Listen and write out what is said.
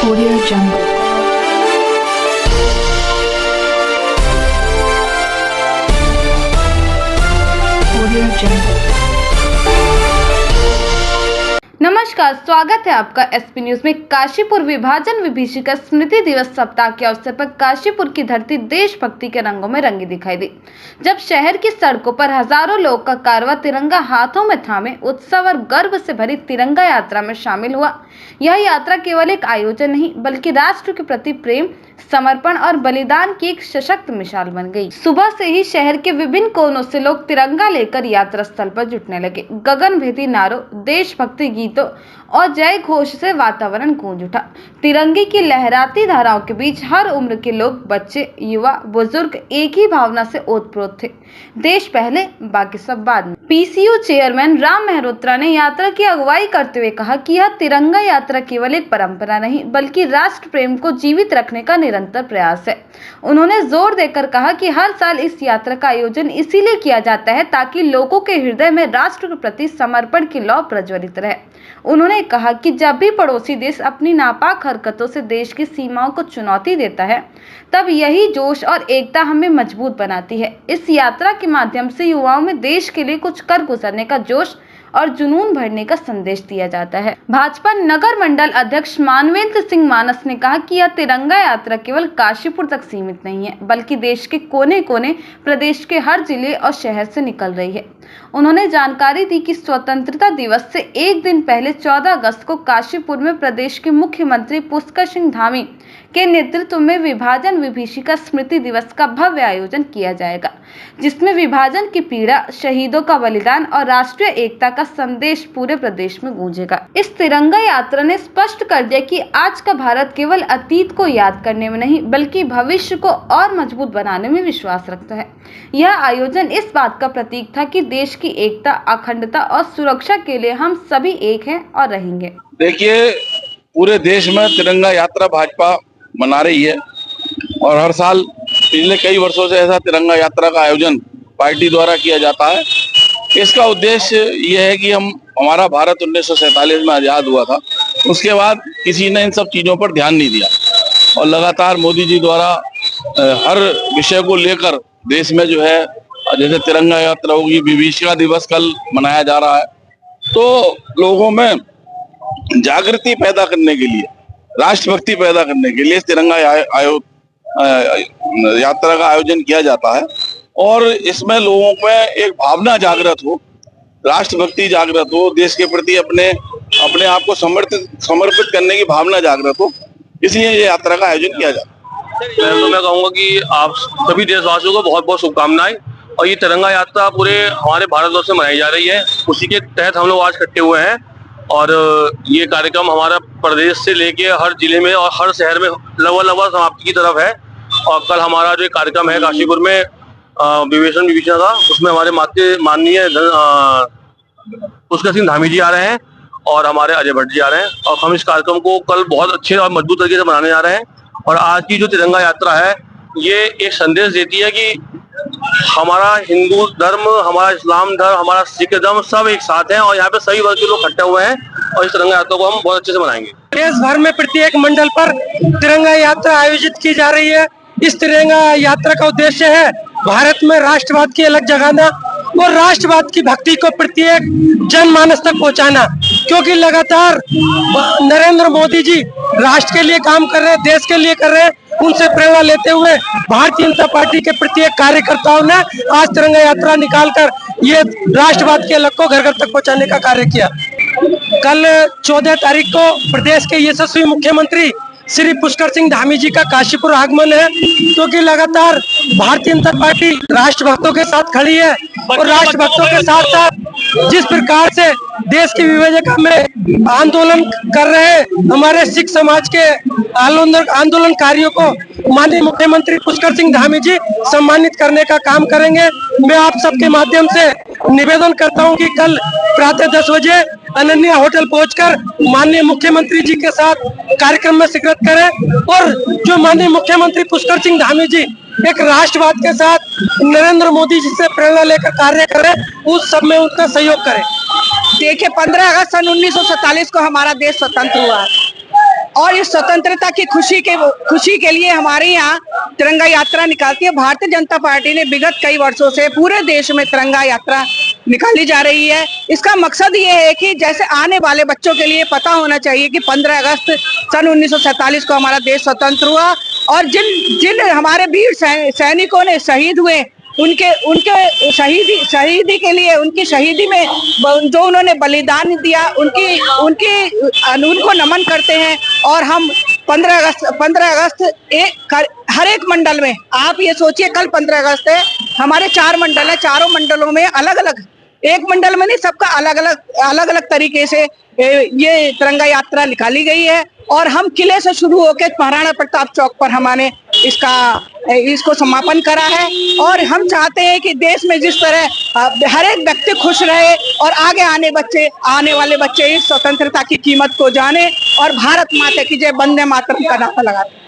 Audio Jungle. Audio Jungle. नमस्कार, स्वागत है आपका एसपी न्यूज में। काशीपुर विभाजन विभीषिका स्मृति दिवस सप्ताह के अवसर पर काशीपुर की धरती देशभक्ति के रंगों में रंगी दिखाई दी, जब शहर की सड़कों पर हजारों लोग का कारवां तिरंगा हाथों में थामे उत्सव और गर्व से भरी तिरंगा यात्रा में शामिल हुआ। यह यात्रा केवल एक आयोजन नहीं, बल्कि राष्ट्र के प्रति प्रेम, समर्पण और बलिदान की एक सशक्त मिसाल बन गई। सुबह से ही शहर के विभिन्न कोनों से लोग तिरंगा लेकर यात्रा स्थल पर जुटने लगे। गगनभेदी नारों, देशभक्ति गीतों और जय घोष से वातावरण गूंज उठा। तिरंगे की लहराती धाराओं के बीच हर उम्र के लोग, बच्चे, युवा, बुजुर्ग एक ही भावना से ओतप्रोत थे, देश पहले बाकी सब बाद में। पीसीयू चेयरमैन राम मेहरोत्रा ने यात्रा की अगुवाई करते हुए कहा कि यह तिरंगा यात्रा केवल एक परंपरा नहीं, बल्कि राष्ट्र प्रेम को जीवित रखने का निरंतर प्रयास है। उन्होंने जोर देकर कहा कि हर साल इस यात्रा का आयोजन इसीलिए किया जाता है ताकि लोगों के हृदय में राष्ट्र के प्रति समर्पण की लौ प्रज्वलित रहे। उन्होंने कहा कि जब भी पड़ोसी देश अपनी नापाक हरकतों से देश की सीमाओं को चुनौती देता है, तब यही जोश और एकता हमें मजबूत बनाती है। इस यात्रा के माध्यम से युवाओं में देश के लिए कुछ कर गुजरने का जोश और जुनून भरने का संदेश दिया जाता है। भाजपा नगर मंडल अध्यक्ष मानवेंद्र सिंह मानस ने कहा कि यह तिरंगा यात्रा केवल काशीपुर तक सीमित नहीं है, बल्कि देश के कोने कोने, प्रदेश के हर जिले और शहर से निकल रही है। उन्होंने जानकारी दी कि स्वतंत्रता दिवस से एक दिन पहले 14 अगस्त को काशीपुर में प्रदेश के मुख्यमंत्री पुष्कर सिंह धामी के नेतृत्व में विभाजन विभीषिका स्मृति दिवस का भव्य आयोजन किया जाएगा, जिसमें विभाजन की पीड़ा, शहीदों का बलिदान और राष्ट्रीय एकता का संदेश पूरे प्रदेश में गूंजेगा। इस तिरंगा यात्रा ने स्पष्ट कर दिया कि आज का भारत केवल अतीत को याद करने में नहीं, बल्कि भविष्य को और मजबूत बनाने में विश्वास रखता है। यह आयोजन इस बात का प्रतीक था कि देश की एकता, अखंडता और सुरक्षा के लिए हम सभी एक हैं और रहेंगे। देखिए, पूरे देश में तिरंगा यात्रा भाजपा मना रही है और हर साल पिछले कई वर्षों से ऐसा तिरंगा यात्रा का आयोजन पार्टी द्वारा किया जाता है। इसका उद्देश्य ये है कि हमारा भारत 1947 में आजाद हुआ था, उसके बाद किसी ने इन सब चीजों पर ध्यान नहीं दिया और लगातार मोदी जी द्वारा हर विषय को लेकर देश में जो है, जैसे तिरंगा यात्रा होगी, विभीषिका दिवस कल मनाया जा रहा है, तो लोगों में जागृति पैदा करने के लिए, राष्ट्रभक्ति पैदा करने के लिए तिरंगा यात्रा का आयोजन किया जाता है और इसमें लोगों में एक भावना जागृत हो, राष्ट्रभक्ति जागृत हो, देश के प्रति अपने आप को समर्पित करने की भावना जागृत हो, इसलिए ये यात्रा का आयोजन किया जाता है। तो मैं कहूँगा कि आप सभी देशवासियों को बहुत बहुत शुभकामनाएं। और ये तिरंगा यात्रा पूरे हमारे भारतवर्ष में मनाई जा रही है, उसी के तहत हम लोग आज इकट्ठे हुए हैं और ये कार्यक्रम हमारा प्रदेश से लेके हर जिले में और हर शहर में लगभग समाप्ति की तरफ है। और कल हमारा जो कार्यक्रम है काशीपुर में विभीषण का, उसमें हमारे माननीय पुष्कर सिंह धामी जी आ रहे हैं और हमारे अजय भट्ट जी आ रहे हैं और हम इस कार्यक्रम को कल बहुत अच्छे और मजबूत तरीके से मनाने जा रहे हैं। और आज की जो तिरंगा यात्रा है, ये एक संदेश देती है कि हमारा हिंदू धर्म, हमारा इस्लाम धर्म, हमारा सिख धर्म सब एक साथ हैं और यहाँ पे सभी वर्ग के लोग इकट्ठे हुए हैं और इस तिरंगा यात्रा को हम बहुत अच्छे से मनाएंगे। देश भर में प्रत्येक मंडल पर तिरंगा यात्रा आयोजित की जा रही है। इस तिरंगा यात्रा का उद्देश्य है भारत में राष्ट्रवाद की अलग जगाना और राष्ट्रवाद की भक्ति को प्रत्येक जनमानस तक पहुंचाना, क्योंकि लगातार नरेंद्र मोदी जी राष्ट्र के लिए काम कर रहे हैं, देश के लिए कर रहे हैं। उनसे प्रेरणा लेते हुए भारतीय जनता पार्टी के प्रत्येक कार्यकर्ताओं ने आज तिरंगा यात्रा निकालकर ये राष्ट्रवाद के अलग को घर घर तक पहुंचाने का कार्य किया। कल 14 तारीख को प्रदेश के यशस्वी मुख्यमंत्री श्री पुष्कर सिंह धामी जी का काशीपुर आगमन है, क्योंकि लगातार भारतीय जनता पार्टी राष्ट्रभक्तों के साथ खड़ी है और राष्ट्रभक्तों के साथ साथ जिस प्रकार से देश की विभाजन में आंदोलन कर रहे हमारे सिख समाज के आंदोलनकारियों को माननीय मुख्यमंत्री पुष्कर सिंह धामी जी सम्मानित करने का काम करेंगे। मैं आप सबके माध्यम से निवेदन करता हूं कि कल प्रातः 10 बजे अनन्या होटल पहुंचकर माननीय मुख्यमंत्री जी के साथ कार्यक्रम में शिरकत करें और जो माननीय मुख्यमंत्री पुष्कर सिंह धामी जी एक राष्ट्रवाद के साथ नरेंद्र मोदी जी से प्रेरणा लेकर कार्य करें, उस सब में उनका सहयोग करें। देखिए, 15 अगस्त सन 1947 को हमारा देश स्वतंत्र हुआ और इस स्वतंत्रता की खुशी के लिए हमारे यहाँ तिरंगा यात्रा निकालती है। भारतीय जनता पार्टी ने विगत कई वर्षों से पूरे देश में तिरंगा यात्रा निकाली जा रही है। इसका मकसद ये है कि जैसे आने वाले बच्चों के लिए पता होना चाहिए कि 15 अगस्त सन 1947 को हमारा देश स्वतंत्र हुआ और जिन हमारे वीर सैनिकों ने शहीद हुए उनके शहीदी के लिए, उनकी शहीदी में जो उन्होंने बलिदान दिया उनको नमन करते हैं। और हम 15 अगस्त हर एक मंडल में, आप ये सोचिए कल 15 अगस्त है, हमारे 4 मंडल है, चारों मंडलों में अलग अलग, एक मंडल में नहीं, सबका अलग अलग तरीके से ये तिरंगा यात्रा निकाली गई है। और हम किले से शुरू होकर महाराणा प्रताप चौक पर हमने इसको समापन करा है। और हम चाहते हैं कि देश में जिस तरह हर एक व्यक्ति खुश रहे और आगे आने वाले बच्चे इस स्वतंत्रता की कीमत को जाने और भारत माता की जय, वंदे मातरम का नारा लगाते हैं।